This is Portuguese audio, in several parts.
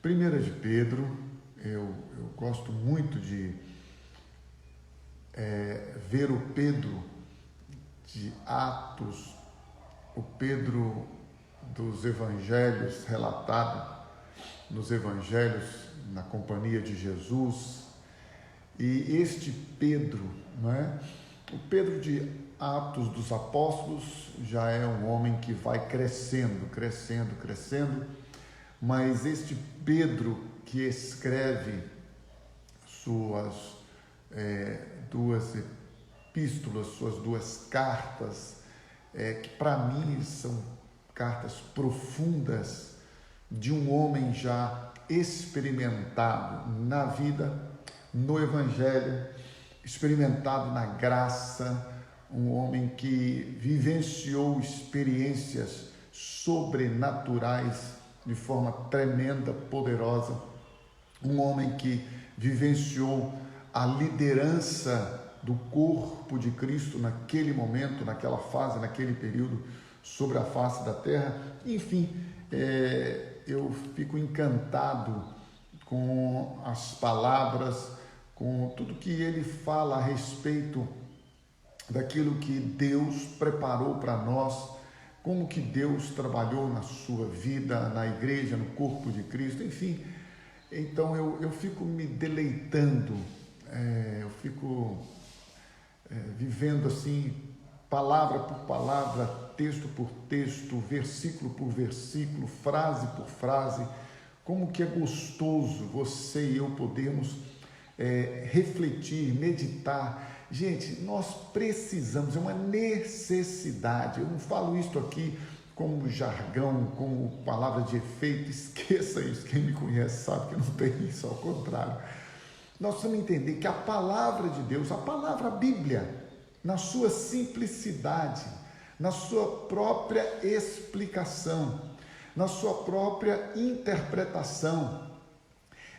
Primeira de Pedro, eu gosto muito de ver o Pedro de Atos, o Pedro dos Evangelhos, relatado nos Evangelhos, na companhia de Jesus. E este Pedro, não é? O Pedro de Atos dos Apóstolos já é um homem que vai crescendo, mas este Pedro que escreve suas duas epístolas, suas duas cartas, que para mim são cartas profundas de um homem já experimentado na vida, no Evangelho, experimentado na graça, um homem que vivenciou experiências sobrenaturais de forma tremenda, poderosa, um homem que vivenciou a liderança do corpo de Cristo naquele momento, naquela fase, naquele período, sobre a face da terra. Enfim, eu fico encantado com as palavras, com tudo que ele fala a respeito daquilo que Deus preparou para nós, como que Deus trabalhou na sua vida, na igreja, no corpo de Cristo, enfim. Então eu fico me deleitando, eu fico vivendo assim, palavra por palavra, texto por texto, versículo por versículo, frase por frase, como que é gostoso você e eu podermos refletir, meditar. Gente, nós precisamos, é uma necessidade. Eu não falo isso aqui como jargão, como palavra de efeito, esqueça isso. Quem me conhece sabe que não tem isso, ao contrário. Nós precisamos entender que a palavra de Deus, a palavra Bíblia, na sua simplicidade, na sua própria explicação, na sua própria interpretação,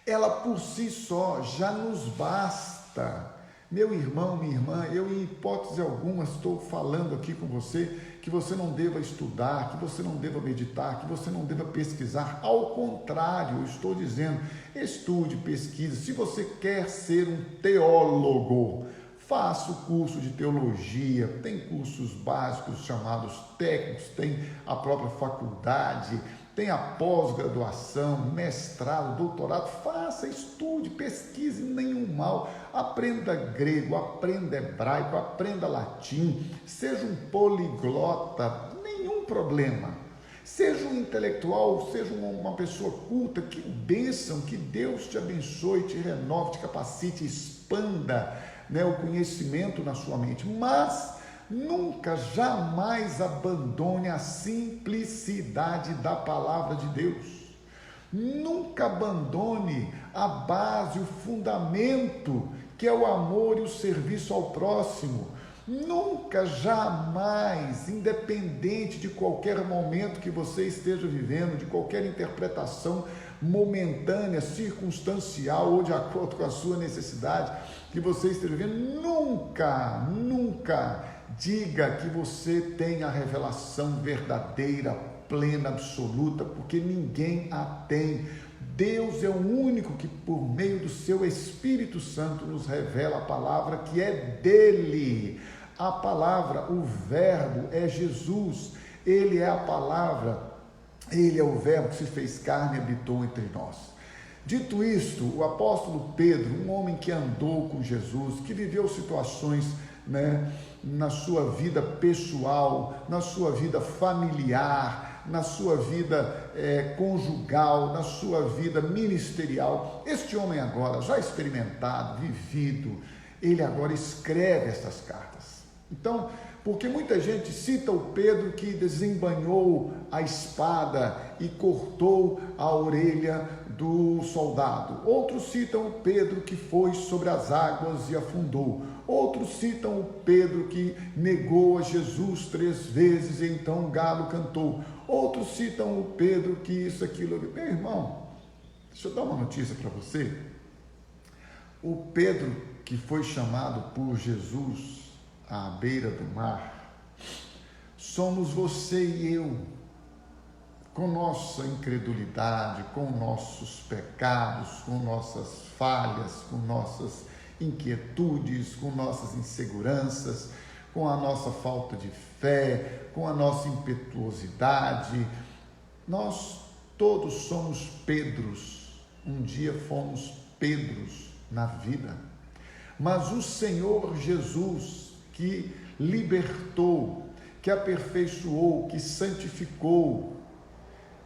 ela por si só já nos basta. Meu irmão, minha irmã, eu em hipótese alguma estou falando aqui com você que você não deva estudar, que você não deva meditar, que você não deva pesquisar. Ao contrário, eu estou dizendo, estude, pesquise. Se você quer ser um teólogo, faça o curso de teologia, tem cursos básicos chamados técnicos, tem a própria faculdade, tem a pós-graduação, mestrado, doutorado, faça, estude, pesquise, nenhum mal, aprenda grego, aprenda hebraico, aprenda latim, seja um poliglota, nenhum problema, seja um intelectual, seja uma pessoa culta, que bênção, que Deus te abençoe, te renove, te capacite, expanda, o conhecimento na sua mente, mas nunca, jamais abandone a simplicidade da palavra de Deus. Nunca abandone a base, o fundamento, que é o amor e o serviço ao próximo. Nunca, jamais, independente de qualquer momento que você esteja vivendo, de qualquer interpretação momentânea, circunstancial ou de acordo com a sua necessidade que você esteja vivendo, nunca diga que você tem a revelação verdadeira, plena, absoluta, porque ninguém a tem. Deus é o único que, por meio do seu Espírito Santo, nos revela a palavra que é dele. A palavra, o verbo é Jesus, ele é a palavra, ele é o verbo que se fez carne e habitou entre nós. Dito isto, o apóstolo Pedro, um homem que andou com Jesus, que viveu situações, na sua vida pessoal, na sua vida familiar, na sua vida conjugal, na sua vida ministerial, este homem agora, já experimentado, vivido, ele agora escreve estas cartas. Então, porque muita gente cita o Pedro que desembainhou a espada e cortou a orelha do soldado. Outros citam o Pedro que foi sobre as águas e afundou. Outros citam o Pedro que negou a Jesus 3 vezes e então o galo cantou. Outros citam o Pedro que isso, aquilo. Meu irmão, deixa eu dar uma notícia para você. O Pedro que foi chamado por Jesus à beira do mar, somos você e eu. com nossa incredulidade, com nossos pecados, com nossas falhas, com nossas inquietudes, com nossas inseguranças, com a nossa falta de fé, com a nossa impetuosidade. Nós todos somos Pedros, um dia fomos Pedros na vida, mas o Senhor Jesus, que libertou, que aperfeiçoou, que santificou,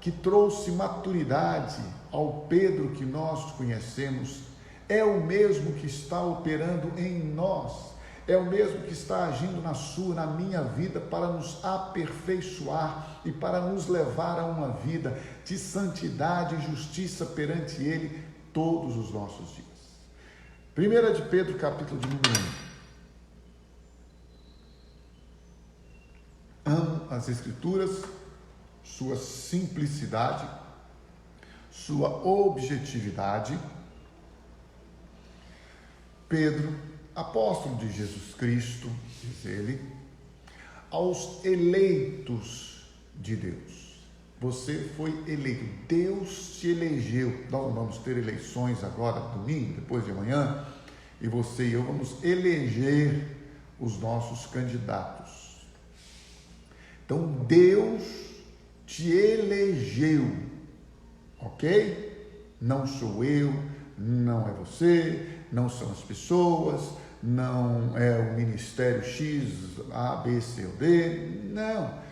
que trouxe maturidade ao Pedro que nós conhecemos, é o mesmo que está operando em nós, é o mesmo que está agindo na sua, na minha vida, para nos aperfeiçoar e para nos levar a uma vida de santidade e justiça perante Ele todos os nossos dias. 1 de Pedro, capítulo de número 1. Amo as Escrituras, sua simplicidade, sua objetividade. Pedro, apóstolo de Jesus Cristo, diz ele, aos eleitos de Deus. Você foi eleito, Deus te elegeu. Nós vamos ter eleições agora, domingo, depois de amanhã, e você e eu vamos eleger os nossos candidatos. Então, Deus te elegeu, ok? Não sou eu, não é você, não são as pessoas, não é o ministério X, A, B, C ou D, não.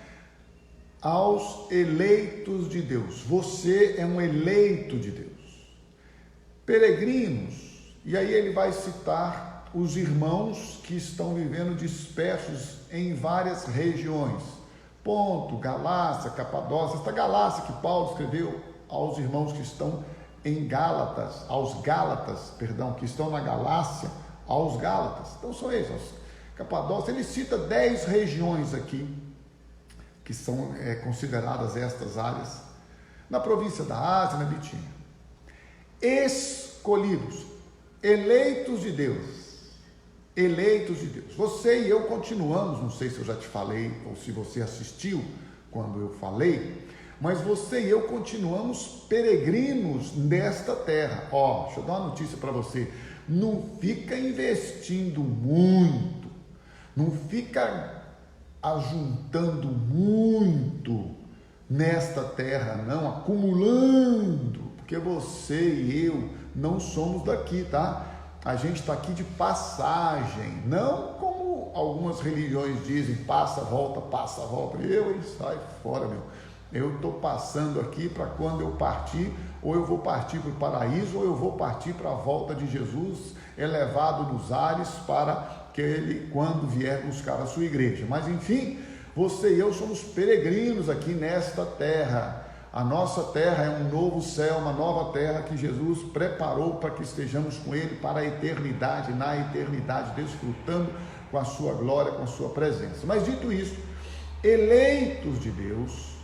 Aos eleitos de Deus, você é um eleito de Deus. Peregrinos, e aí ele vai citar os irmãos que estão vivendo dispersos em várias regiões. Ponto, Galácia, Capadócia, esta Galácia que Paulo escreveu aos irmãos que estão em Gálatas, aos Gálatas, perdão, que estão na Galácia, aos Gálatas. Então são esses, Capadócia. Ele cita 10 regiões aqui, que são consideradas estas áreas, na província da Ásia, na Bitínia. Escolhidos, eleitos de Deus. Eleitos de Deus. Você e eu continuamos, não sei se eu já te falei ou se você assistiu quando eu falei, mas você e eu continuamos peregrinos nesta terra. Deixa eu dar uma notícia para você. Não fica investindo muito, não fica ajuntando muito nesta terra, não, acumulando, porque você e eu não somos daqui, tá? A gente está aqui de passagem, não como algumas religiões dizem, passa, volta, eu sai fora, meu. Eu estou passando aqui para quando eu partir, ou eu vou partir para o paraíso, ou eu vou partir para a volta de Jesus, elevado nos ares, para que ele, quando vier buscar a sua igreja. Mas enfim, você e eu somos peregrinos aqui nesta terra. A nossa terra é um novo céu, uma nova terra que Jesus preparou para que estejamos com Ele para a eternidade, na eternidade, desfrutando com a sua glória, com a sua presença. Mas dito isso, eleitos de Deus,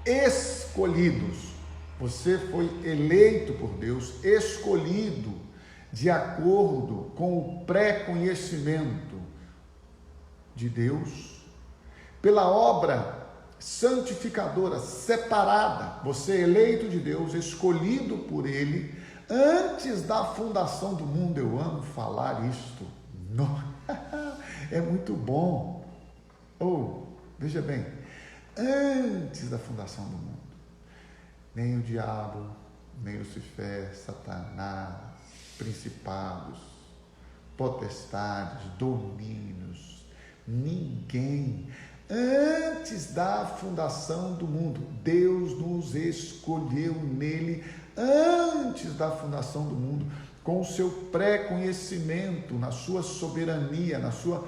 escolhidos, você foi eleito por Deus, escolhido de acordo com o pré-conhecimento de Deus, pela obra santificadora, separada, você eleito de Deus, escolhido por Ele, antes da fundação do mundo. Eu amo falar isto, é muito bom. Veja bem, antes da fundação do mundo, nem o diabo, nem Lucifer, Satanás, principados, potestades, domínios, ninguém. Antes da fundação do mundo, Deus nos escolheu nele, antes da fundação do mundo, com o seu pré-conhecimento, na sua soberania, na sua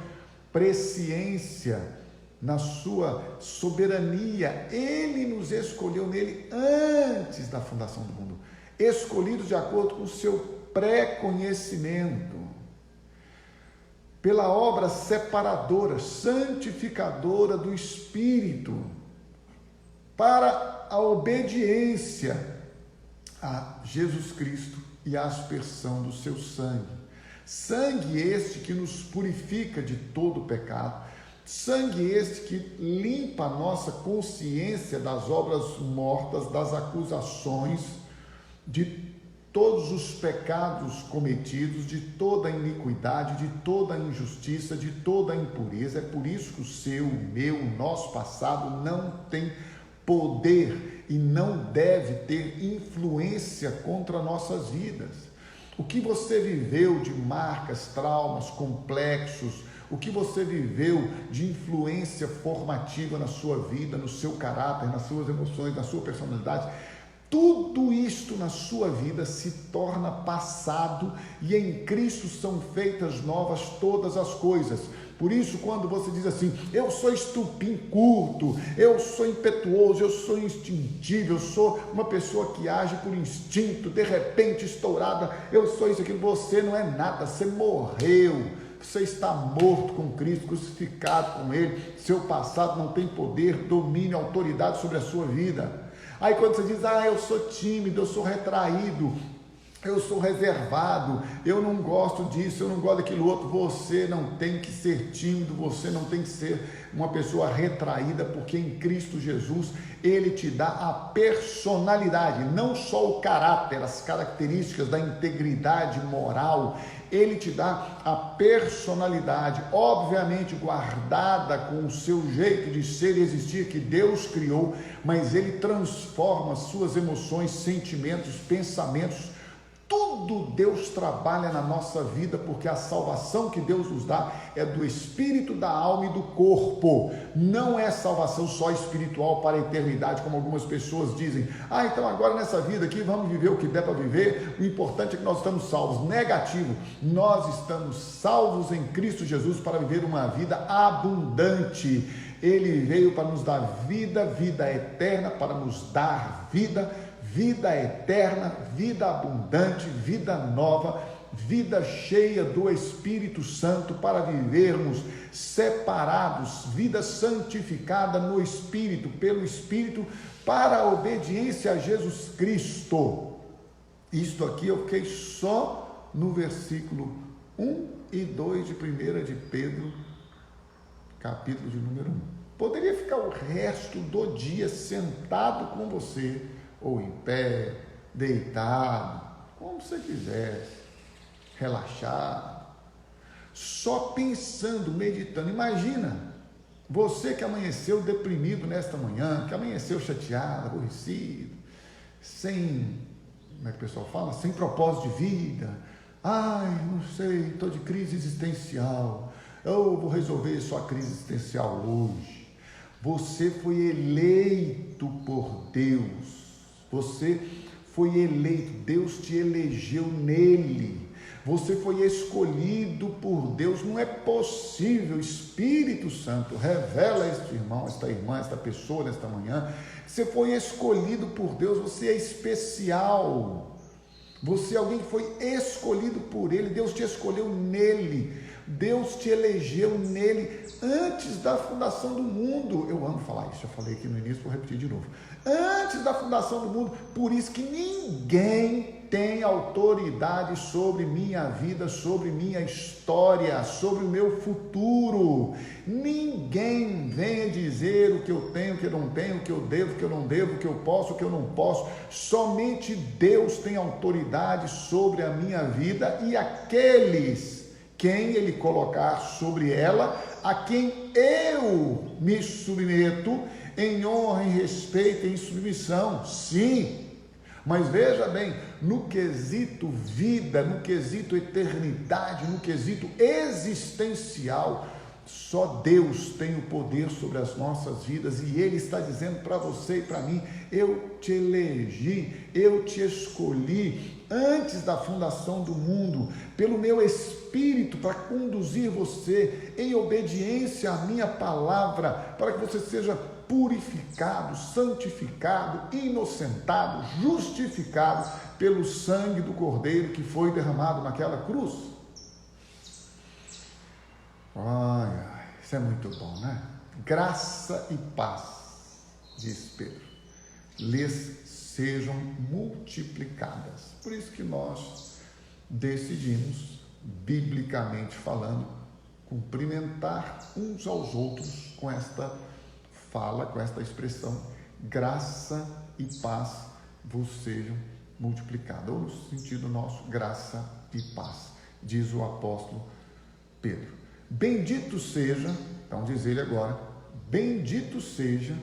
presciência, na sua soberania. Ele nos escolheu nele antes da fundação do mundo, escolhidos de acordo com o seu pré-conhecimento, pela obra separadora, santificadora do Espírito, para a obediência a Jesus Cristo e a aspersão do seu sangue. Sangue este que nos purifica de todo pecado Sangue este que limpa a nossa consciência das obras mortas, das acusações, de todos os pecados cometidos, de toda a iniquidade, de toda a injustiça, de toda a impureza. É por isso que o seu, o meu, o nosso passado não tem poder e não deve ter influência contra nossas vidas. O que você viveu de marcas, traumas, complexos, o que você viveu de influência formativa na sua vida, no seu caráter, nas suas emoções, na sua personalidade, tudo isto na sua vida se torna passado e em Cristo são feitas novas todas as coisas. Por isso, quando você diz assim, eu sou estupim curto, eu sou impetuoso, eu sou instintivo, eu sou uma pessoa que age por instinto, de repente estourada, eu sou isso aqui, você não é nada, você morreu, você está morto com Cristo, crucificado com Ele, seu passado não tem poder, domínio, autoridade sobre a sua vida. Aí quando você diz, eu sou tímido, eu sou retraído, eu sou reservado, eu não gosto disso, eu não gosto daquilo outro, você não tem que ser tímido, você não tem que ser uma pessoa retraída, porque em Cristo Jesus, Ele te dá a personalidade, não só o caráter, as características da integridade moral, Ele te dá a personalidade, obviamente guardada com o seu jeito de ser e existir que Deus criou, mas Ele transforma suas emoções, sentimentos, pensamentos. Tudo Deus trabalha na nossa vida, porque a salvação que Deus nos dá é do espírito, da alma e do corpo. Não é salvação só espiritual para a eternidade, como algumas pessoas dizem. Então agora nessa vida aqui vamos viver o que der para viver, o importante é que nós estamos salvos. Negativo, nós estamos salvos em Cristo Jesus para viver uma vida abundante. Ele veio para nos dar vida, vida eterna, para nos dar vida eterna, vida abundante, vida nova, vida cheia do Espírito Santo, para vivermos separados, vida santificada no Espírito, pelo Espírito, para a obediência a Jesus Cristo. Isto aqui eu fiquei só no versículo 1 e 2 de 1 de Pedro, capítulo de número 1. Poderia ficar o resto do dia sentado com você, ou em pé, deitado, como você quisesse, relaxado, só pensando, meditando. Imagina, você que amanheceu deprimido nesta manhã, que amanheceu chateado, aborrecido, sem, como é que o pessoal fala? Sem propósito de vida. Não sei, estou de crise existencial, eu vou resolver sua crise existencial hoje. Você foi eleito por Deus. Você foi eleito, Deus te elegeu nele, você foi escolhido por Deus. Não é possível, Espírito Santo, revela a este irmão, esta irmã, esta pessoa nesta manhã, você foi escolhido por Deus, você é especial, você é alguém que foi escolhido por Ele, Deus te escolheu nele, Deus te elegeu nele antes da fundação do mundo. Eu amo falar isso, já falei aqui no início, vou repetir de novo. Antes da fundação do mundo, por isso que ninguém tem autoridade sobre minha vida, sobre minha história, sobre o meu futuro. Ninguém venha dizer o que eu tenho, o que eu não tenho, o que eu devo, o que eu não devo, o que eu posso, o que eu não posso. Somente Deus tem autoridade sobre a minha vida e aqueles quem Ele colocar sobre ela, a quem eu me submeto em honra, em respeito, em submissão, sim, mas veja bem, no quesito vida, no quesito eternidade, no quesito existencial, só Deus tem o poder sobre as nossas vidas, e Ele está dizendo para você e para mim, eu te elegi, eu te escolhi antes da fundação do mundo, pelo meu Espírito, para conduzir você em obediência à minha palavra, para que você seja purificado, santificado, inocentado, justificado pelo sangue do Cordeiro que foi derramado naquela cruz. Isso é muito bom, né? Graça e paz, diz Pedro, lhes sejam multiplicadas. Por isso que nós decidimos, biblicamente falando, cumprimentar uns aos outros com esta fala, com esta expressão: graça e paz vos sejam multiplicadas, ou no sentido nosso, graça e paz, diz o apóstolo Pedro. Bendito seja, então diz ele agora, bendito seja,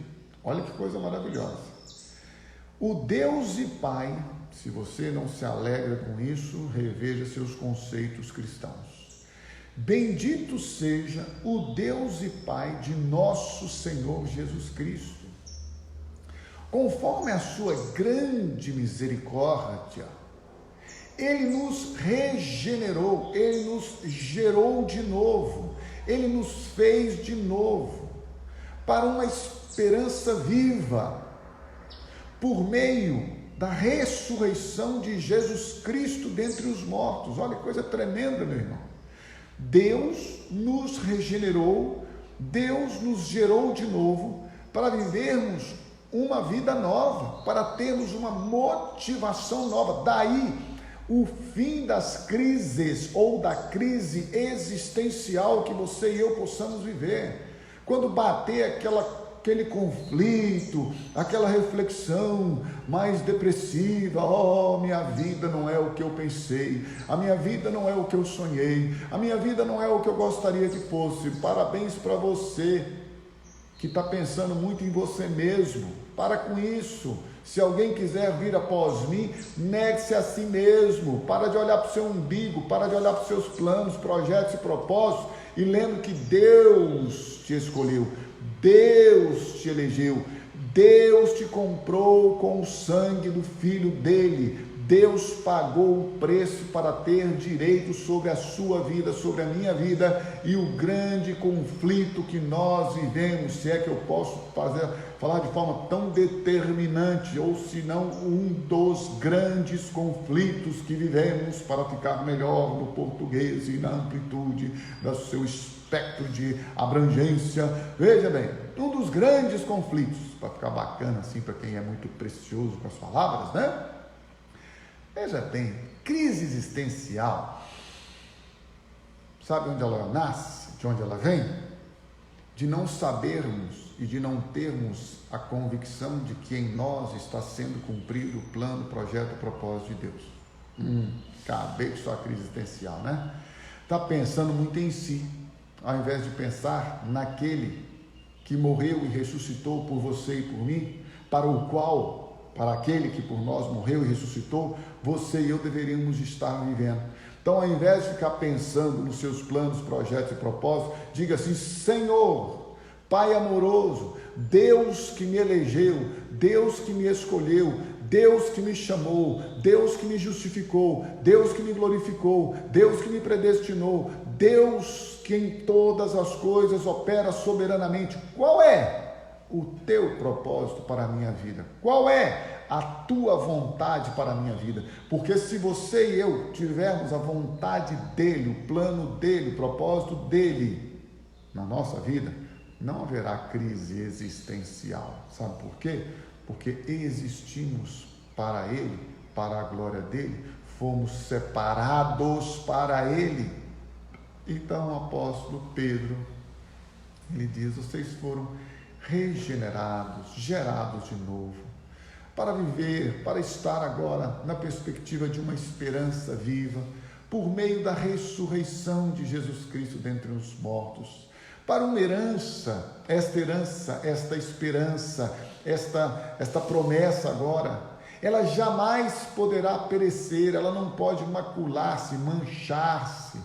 olha que coisa maravilhosa, o Deus e Pai. Se você não se alegra com isso, reveja seus conceitos cristãos. Bendito seja o Deus e Pai de nosso Senhor Jesus Cristo. Conforme a sua grande misericórdia, Ele nos regenerou, Ele nos gerou de novo, Ele nos fez de novo, para uma esperança viva, por meio da ressurreição de Jesus Cristo dentre os mortos. Olha que coisa tremenda, meu irmão. Deus nos regenerou, Deus nos gerou de novo, para vivermos uma vida nova, para termos uma motivação nova. Daí o fim das crises, ou da crise existencial que você e eu possamos viver. Quando bater aquele conflito, aquela reflexão mais depressiva: oh, minha vida não é o que eu pensei, a minha vida não é o que eu sonhei, a minha vida não é o que eu gostaria que fosse. Parabéns para você que está pensando muito em você mesmo. Para com isso. Se alguém quiser vir após mim, negue-se a si mesmo. Para de olhar para o seu umbigo, para de olhar para os seus planos, projetos e propósitos, e lembra que Deus te escolheu, Deus te elegeu, Deus te comprou com o sangue do Filho dele. Deus pagou o preço para ter direito sobre a sua vida, sobre a minha vida, e o grande conflito que nós vivemos, se é que eu posso falar de forma tão determinante, ou se não um dos grandes conflitos que vivemos, para ficar melhor no português e na amplitude do seu espectro de abrangência. Veja bem, um dos grandes conflitos, para ficar bacana assim para quem é muito precioso com as palavras, né? Veja bem, crise existencial, sabe onde ela nasce, de onde ela vem? De não sabermos e de não termos a convicção de que em nós está sendo cumprido o plano, projeto, propósito de Deus. Acabei com sua crise existencial, né? Está pensando muito em si, ao invés de pensar naquele que morreu e ressuscitou por você e por mim, para aquele que por nós morreu e ressuscitou, você e eu deveríamos estar vivendo. Então, ao invés de ficar pensando nos seus planos, projetos e propósitos, diga assim: Senhor, Pai amoroso, Deus que me elegeu, Deus que me escolheu, Deus que me chamou, Deus que me justificou, Deus que me glorificou, Deus que me predestinou, Deus que em todas as coisas opera soberanamente. Qual é o teu propósito para a minha vida? Qual é a tua vontade para a minha vida? Porque se você e eu tivermos a vontade dele, o plano dele, o propósito dele na nossa vida, não haverá crise existencial. Sabe por quê? Porque existimos para ele, para a glória dele, fomos separados para ele. Então o apóstolo Pedro, ele diz: vocês foram regenerados, gerados de novo, para viver, para estar agora na perspectiva de uma esperança viva, por meio da ressurreição de Jesus Cristo dentre os mortos, para uma herança, esta esperança, esta promessa agora, ela jamais poderá perecer, ela não pode macular-se, manchar-se,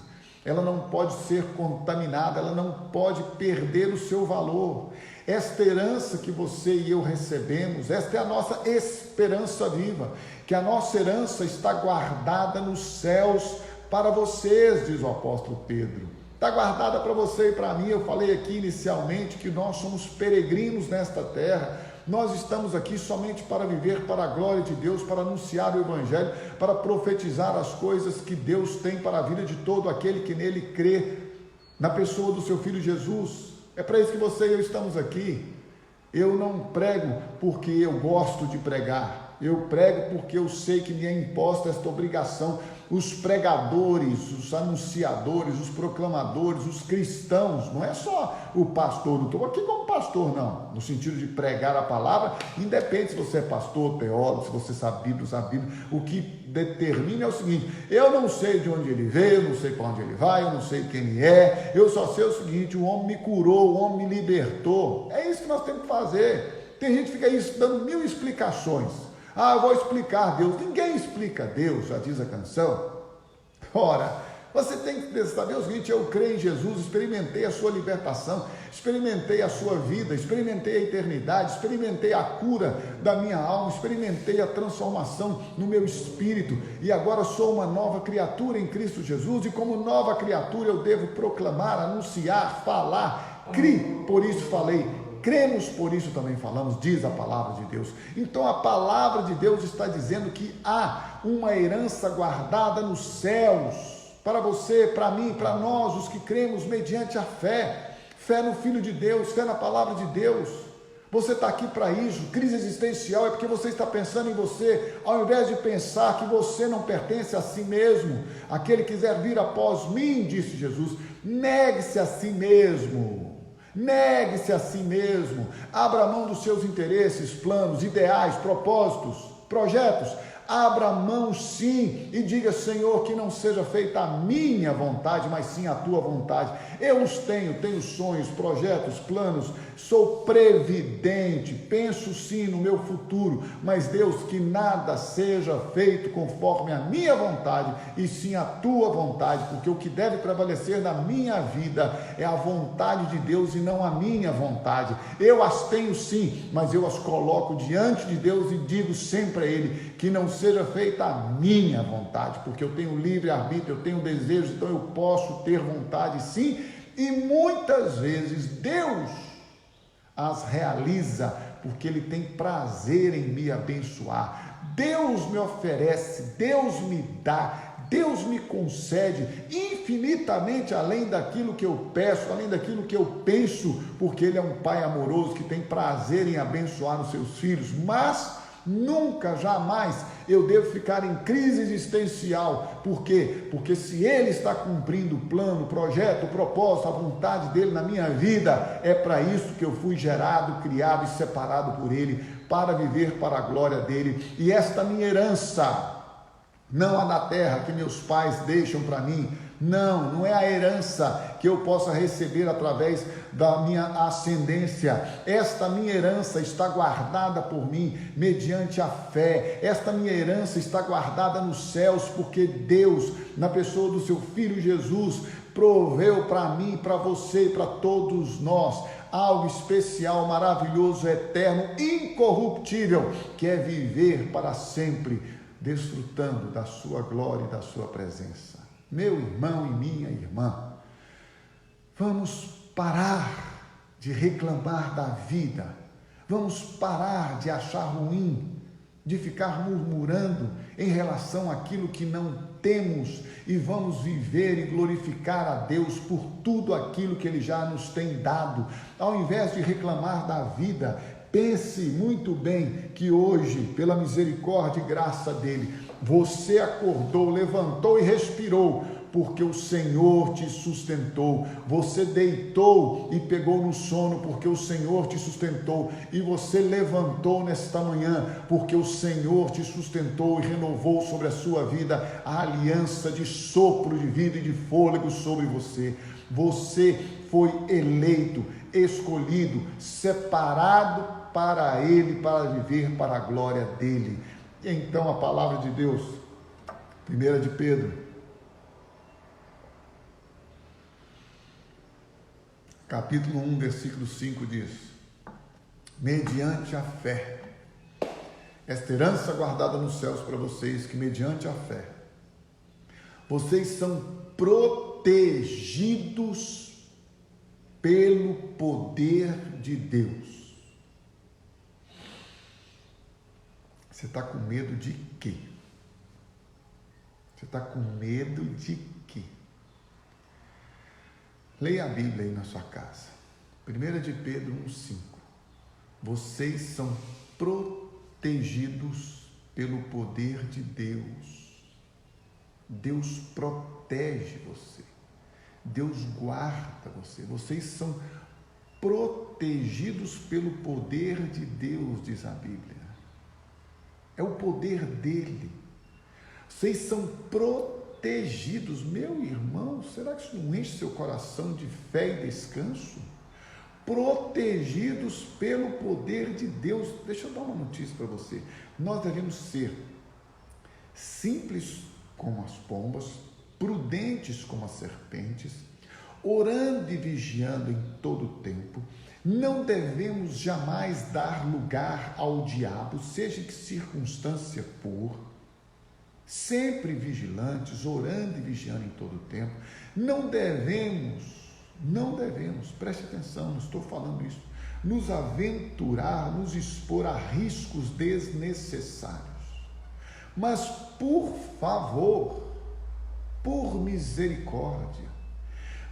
ela não pode ser contaminada, ela não pode perder o seu valor. Esta herança que você e eu recebemos, esta é a nossa esperança viva, que a nossa herança está guardada nos céus para vocês, diz o apóstolo Pedro. Está guardada para você e para mim. Eu falei aqui inicialmente que nós somos peregrinos nesta terra. Nós estamos aqui somente para viver para a glória de Deus, para anunciar o Evangelho, para profetizar as coisas que Deus tem para a vida de todo aquele que nele crê, na pessoa do seu Filho Jesus. É para isso que você e eu estamos aqui. Eu não prego porque eu gosto de pregar. eu prego porque eu sei que me é imposta esta obrigação. Os pregadores, os anunciadores, os proclamadores, os cristãos, não é só o pastor, não estou aqui como pastor não, no sentido de pregar a palavra, independe se você é pastor, teólogo, se você sabe Bíblia, o que determina é o seguinte: eu não sei de onde ele veio, eu não sei para onde ele vai, eu não sei quem ele é, eu só sei o seguinte: o homem me curou, o homem me libertou. É isso que nós temos que fazer. Tem gente que fica aí dando 1000 explicações. Eu vou explicar Deus. Ninguém explica Deus, já diz a canção. Ora, você tem que saber o seguinte: eu creio em Jesus, experimentei a sua libertação, experimentei a sua vida, experimentei a eternidade, experimentei a cura da minha alma, experimentei a transformação no meu espírito, e agora sou uma nova criatura em Cristo Jesus, e como nova criatura eu devo proclamar, anunciar, falar, criar, por isso falei. Cremos, por isso também falamos, diz a palavra de Deus. Então a palavra de Deus está dizendo que há uma herança guardada nos céus, para você, para mim, para nós, os que cremos mediante a fé no Filho de Deus, fé na palavra de Deus. Você está aqui para isso. Crise existencial é porque você está pensando em você, ao invés de pensar que você não pertence a si mesmo. Aquele que quiser vir após mim, disse Jesus, negue-se a si mesmo. Negue-se a si mesmo, abra mão dos seus interesses, planos, ideais, propósitos, projetos. Abra mão sim e diga: Senhor, que não seja feita a minha vontade, mas sim a tua vontade. Eu os tenho sonhos, projetos, planos, sou previdente, penso sim no meu futuro, mas Deus, que nada seja feito conforme a minha vontade, e sim a tua vontade, porque o que deve prevalecer na minha vida é a vontade de Deus e não a minha vontade. Eu as tenho sim, mas eu as coloco diante de Deus e digo sempre a Ele que não seja feita a minha vontade, porque eu tenho livre-arbítrio, eu tenho desejo, então eu posso ter vontade sim, e muitas vezes Deus as realiza, porque Ele tem prazer em me abençoar. Deus me oferece, Deus me dá, Deus me concede infinitamente além daquilo que eu peço, além daquilo que eu penso, porque Ele é um Pai amoroso que tem prazer em abençoar os seus filhos. Mas nunca, jamais eu devo ficar em crise existencial. Por quê? Porque se Ele está cumprindo o plano, o projeto, o propósito, a vontade dEle na minha vida, é para isso que eu fui gerado, criado e separado por Ele, para viver para a glória dEle. E esta minha herança, não a da terra que meus pais deixam para mim, não é a herança que eu possa receber através da minha ascendência. Esta minha herança está guardada por mim mediante a fé. Esta minha herança está guardada nos céus, porque Deus, na pessoa do seu Filho Jesus, proveu para mim, para você e para todos nós algo especial, maravilhoso, eterno, incorruptível, que é viver para sempre, desfrutando da sua glória e da sua presença. Meu irmão e minha irmã, vamos parar de reclamar da vida, vamos parar de achar ruim, de ficar murmurando em relação àquilo que não temos, e vamos viver e glorificar a Deus por tudo aquilo que Ele já nos tem dado. Ao invés de reclamar da vida, pense muito bem que hoje, pela misericórdia e graça dEle, você acordou, levantou e respirou, porque o Senhor te sustentou. Você deitou e pegou no sono, porque o Senhor te sustentou. E você levantou nesta manhã, porque o Senhor te sustentou e renovou sobre a sua vida a aliança de sopro de vida e de fôlego sobre você. Você foi eleito, escolhido, separado para Ele, para viver para a glória dEle. E então a palavra de Deus, 1 de Pedro, capítulo 1, versículo 5 diz: mediante a fé, esta herança guardada nos céus para vocês, que mediante a fé, vocês são protegidos pelo poder de Deus. Você está com medo de quê? Você está com medo de quê? Leia a Bíblia aí na sua casa. 1 de Pedro 1,5. Vocês são protegidos pelo poder de Deus. Deus protege você. Deus guarda você. Vocês são protegidos pelo poder de Deus, diz a Bíblia. É o poder dele. Vocês são protegidos. Meu irmão, será que isso não enche seu coração de fé e descanso? Protegidos pelo poder de Deus. Deixa eu dar uma notícia para você. Nós devemos ser simples como as pombas, prudentes como as serpentes, orando e vigiando em todo o tempo. Não devemos jamais dar lugar ao diabo, seja que circunstância for, sempre vigilantes, orando e vigiando em todo o tempo. Não devemos, preste atenção, não estou falando isso, nos aventurar, nos expor a riscos desnecessários. Mas, por favor, por misericórdia,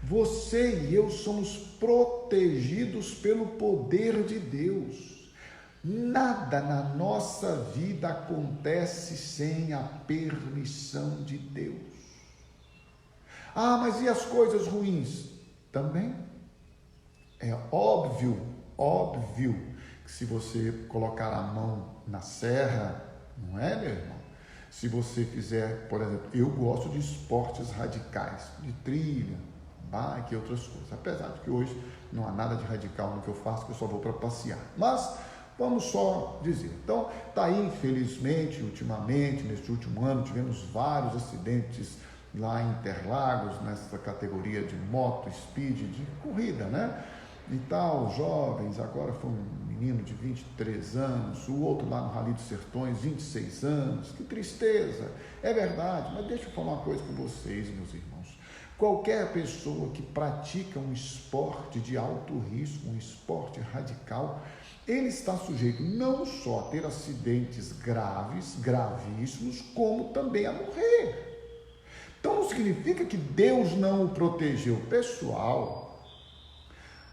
você e eu somos protegidos pelo poder de Deus. Nada na nossa vida acontece sem a permissão de Deus. Ah, mas e as coisas ruins? Também. É óbvio que se você colocar a mão na serra, não é, meu irmão? Se você fizer, por exemplo, eu gosto de esportes radicais, de trilha, bike e outras coisas. Apesar de que hoje não há nada de radical no que eu faço, que eu só vou para passear. Mas vamos só dizer. Então, está aí, infelizmente, ultimamente, neste último ano, tivemos vários acidentes lá em Interlagos, nessa categoria de moto, speed, de corrida, né? E tal, jovens, agora foi um menino de 23 anos, o outro lá no Rally dos Sertões, 26 anos, que tristeza, é verdade, mas deixa eu falar uma coisa com vocês, meus irmãos. Qualquer pessoa que pratica um esporte de alto risco, um esporte radical, ele está sujeito não só a ter acidentes graves, gravíssimos, como também a morrer. Então não significa que Deus não o protegeu. Pessoal,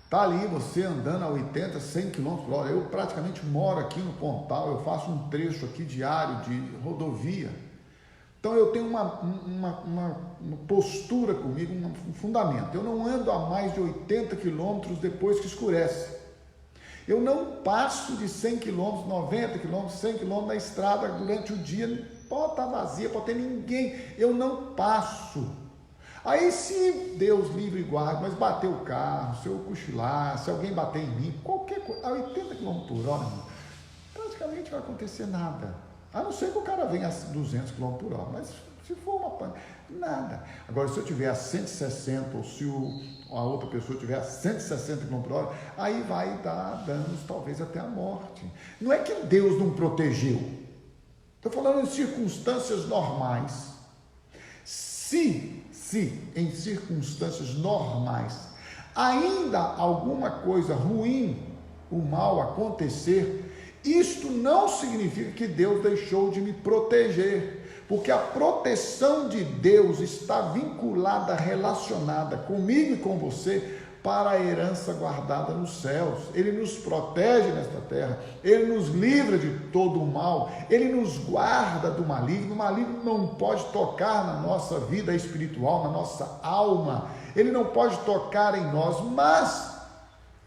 está ali você andando a 80, 100 km por hora. Eu praticamente moro aqui no Pontal, eu faço um trecho aqui diário de rodovia. Então eu tenho uma postura comigo, um fundamento. Eu não ando a mais de 80 km depois que escurece. Eu não passo de 100 km, 90 km, 100 km na estrada durante o dia. Pode estar vazia, pode ter ninguém. Eu não passo. Aí se Deus livre e guarde, mas bater o carro, se eu cochilar, se alguém bater em mim, qualquer coisa, a 80 km por hora, praticamente não vai acontecer nada. A não ser que o cara venha a 200 km por hora, mas se for uma pane, nada. Agora, se eu tiver a 160 ou se a outra pessoa tiver a 160 km por hora, aí vai dar danos, talvez até a morte. Não é que Deus não protegeu. Estou falando em circunstâncias normais. Se em circunstâncias normais ainda alguma coisa ruim, o mal acontecer, isto não significa que Deus deixou de me proteger, porque a proteção de Deus está vinculada, relacionada comigo e com você para a herança guardada nos céus. Ele nos protege nesta terra, Ele nos livra de todo o mal, Ele nos guarda do maligno. O maligno não pode tocar na nossa vida espiritual, na nossa alma, ele não pode tocar em nós, mas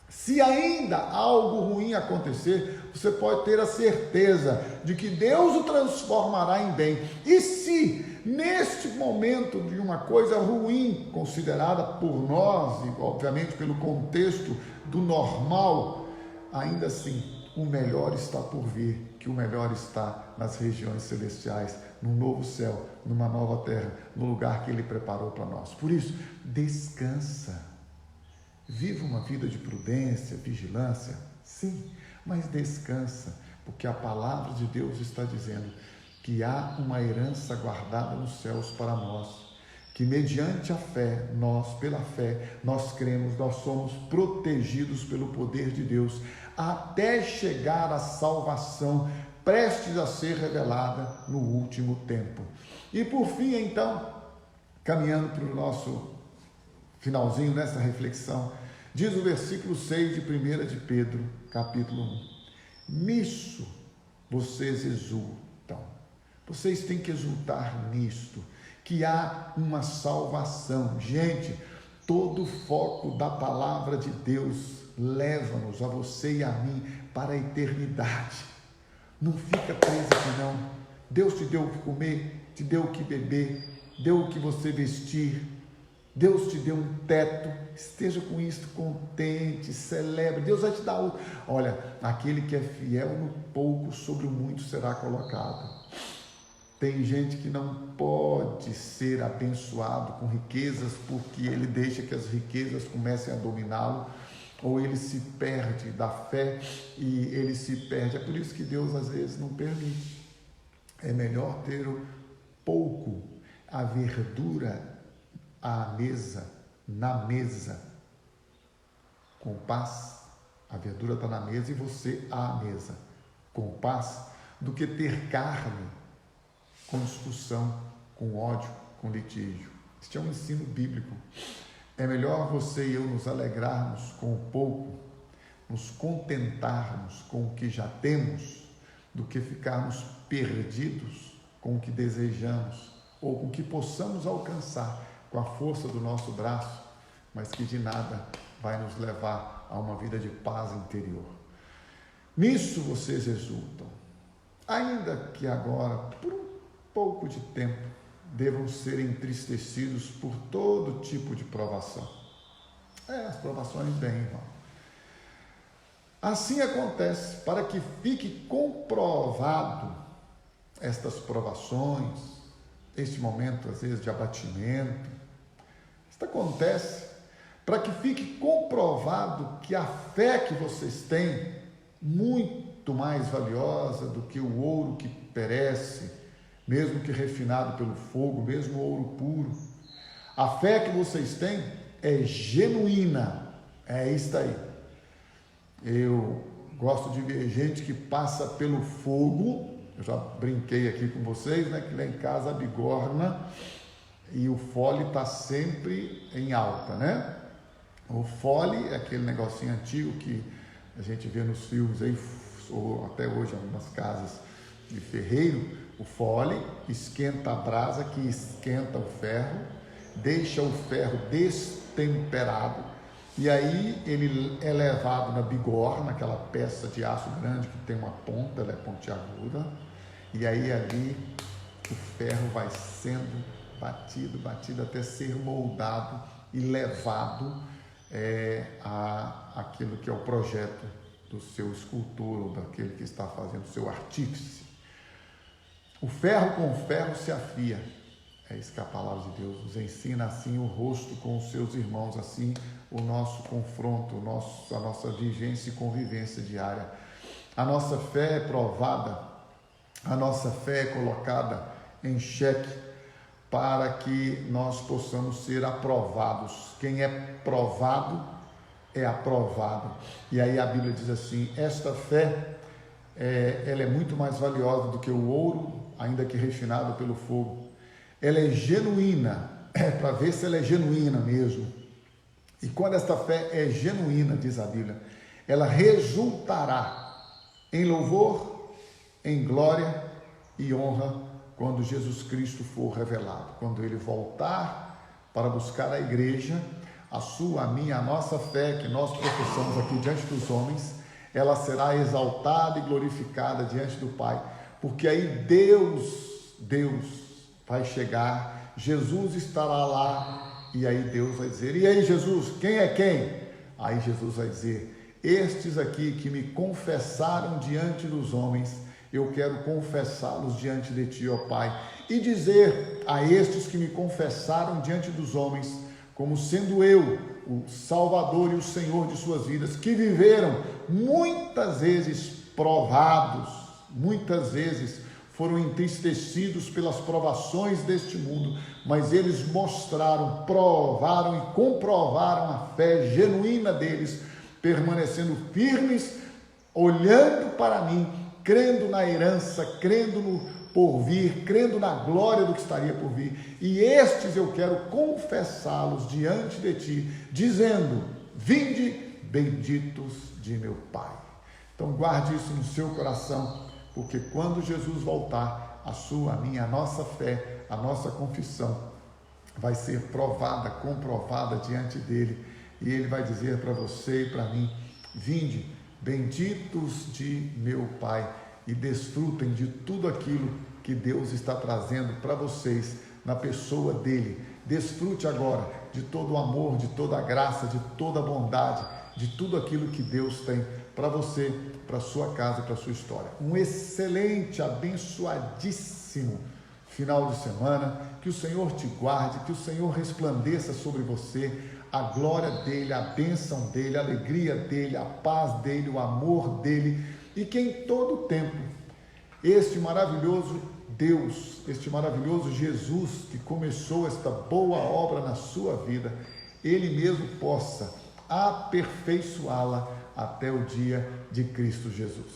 se ainda algo ruim acontecer, você pode ter a certeza de que Deus o transformará em bem. E se neste momento de uma coisa ruim, considerada por nós, e obviamente pelo contexto do normal, ainda assim, o melhor está por vir, que o melhor está nas regiões celestiais, num novo céu, numa nova terra, no lugar que Ele preparou para nós. Por isso, descansa. Viva uma vida de prudência, vigilância, sim, mas descansa, porque a palavra de Deus está dizendo que há uma herança guardada nos céus para nós, que mediante a fé, pela fé, nós cremos, nós somos protegidos pelo poder de Deus, até chegar à salvação, prestes a ser revelada no último tempo. E por fim, então, caminhando para o nosso finalzinho nessa reflexão, diz o versículo 6 de 1 de Pedro, capítulo 1, nisso vocês exultam. Vocês têm que exultar nisto, que há uma salvação. Gente, todo o foco da palavra de Deus leva-nos, a você e a mim, para a eternidade. Não fica preso aqui não. Deus te deu o que comer, te deu o que beber, deu o que você vestir, Deus te deu um teto, esteja com isso contente, celebre. Deus vai te dar outro. Olha, aquele que é fiel no pouco, sobre o muito será colocado. Tem gente que não pode ser abençoado com riquezas porque ele deixa que as riquezas comecem a dominá-lo, ou ele se perde da fé e ele se perde. É por isso que Deus às vezes não permite. É melhor ter o pouco, a verdura à mesa, na mesa, com paz. A verdura está na mesa e você à mesa, com paz, do que ter carne com discussão, com ódio, com litígio. Este é um ensino bíblico. É melhor você e eu nos alegrarmos com o pouco, nos contentarmos com o que já temos, do que ficarmos perdidos com o que desejamos, ou com o que possamos alcançar com a força do nosso braço, mas que de nada vai nos levar a uma vida de paz interior. Nisso vocês exultam, ainda que agora, por um pouco de tempo, devam ser entristecidos por todo tipo de provação. As provações vêm, irmão. Assim acontece, para que fique comprovado estas provações, este momento, às vezes, de abatimento. Isto acontece para que fique comprovado que a fé que vocês têm, muito mais valiosa do que o ouro que perece, mesmo que refinado pelo fogo, mesmo ouro puro. A fé que vocês têm é genuína, é isso aí. Eu gosto de ver gente que passa pelo fogo. Eu já brinquei aqui com vocês, né, que lá em casa a bigorna e o fole está sempre em alta, né? O fole é aquele negocinho antigo que a gente vê nos filmes aí, ou até hoje em algumas casas de ferreiro. O fole esquenta a brasa, que esquenta o ferro, deixa o ferro destemperado, e aí ele é levado na bigorna, aquela peça de aço grande que tem uma ponta, ela é pontiaguda, e aí ali o ferro vai sendo batido até ser moldado e levado a aquilo que é o projeto do seu escultor, ou daquele que está fazendo, o seu artífice. O ferro com o ferro se afia. É isso que a palavra de Deus nos ensina, assim o rosto com os seus irmãos, assim o nosso confronto, a nossa vivência e convivência diária. A nossa fé é provada, a nossa fé é colocada em xeque para que nós possamos ser aprovados. Quem é provado é aprovado. E aí a Bíblia diz assim, esta fé, ela é muito mais valiosa do que o ouro, ainda que refinado pelo fogo. Ela é genuína, para ver se ela é genuína mesmo. E quando esta fé é genuína, diz a Bíblia, ela resultará em louvor, em glória e honra quando Jesus Cristo for revelado. Quando ele voltar para buscar a igreja, a sua, a minha, a nossa fé que nós professamos aqui diante dos homens, ela será exaltada e glorificada diante do Pai, porque aí Deus vai chegar, Jesus estará lá, e aí Deus vai dizer, e aí Jesus, quem é quem? Aí Jesus vai dizer, estes aqui que me confessaram diante dos homens, eu quero confessá-los diante de ti, ó Pai, e dizer a estes que me confessaram diante dos homens, como sendo eu o Salvador e o Senhor de suas vidas, que viveram muitas vezes provados, muitas vezes foram entristecidos pelas provações deste mundo, mas eles mostraram, provaram e comprovaram a fé genuína deles, permanecendo firmes, olhando para mim, crendo na herança, crendo no porvir, crendo na glória do que estaria por vir. E estes eu quero confessá-los diante de ti, dizendo, vinde benditos de meu Pai. Então guarde isso no seu coração, porque quando Jesus voltar, a sua, a minha, a nossa fé, a nossa confissão vai ser provada, comprovada diante dele, e ele vai dizer para você e para mim: vinde, benditos de meu Pai, e desfrutem de tudo aquilo que Deus está trazendo para vocês na pessoa dele. Desfrute agora de todo o amor, de toda a graça, de toda a bondade, de tudo aquilo que Deus tem para você, para sua casa, para sua história. Um excelente, abençoadíssimo final de semana. Que o Senhor te guarde, que o Senhor resplandeça sobre você a glória dele, a bênção dele, a alegria dele, a paz dele, o amor dele, e que em todo tempo este maravilhoso Deus, este maravilhoso Jesus que começou esta boa obra na sua vida, ele mesmo possa aperfeiçoá-la até o dia de Cristo Jesus.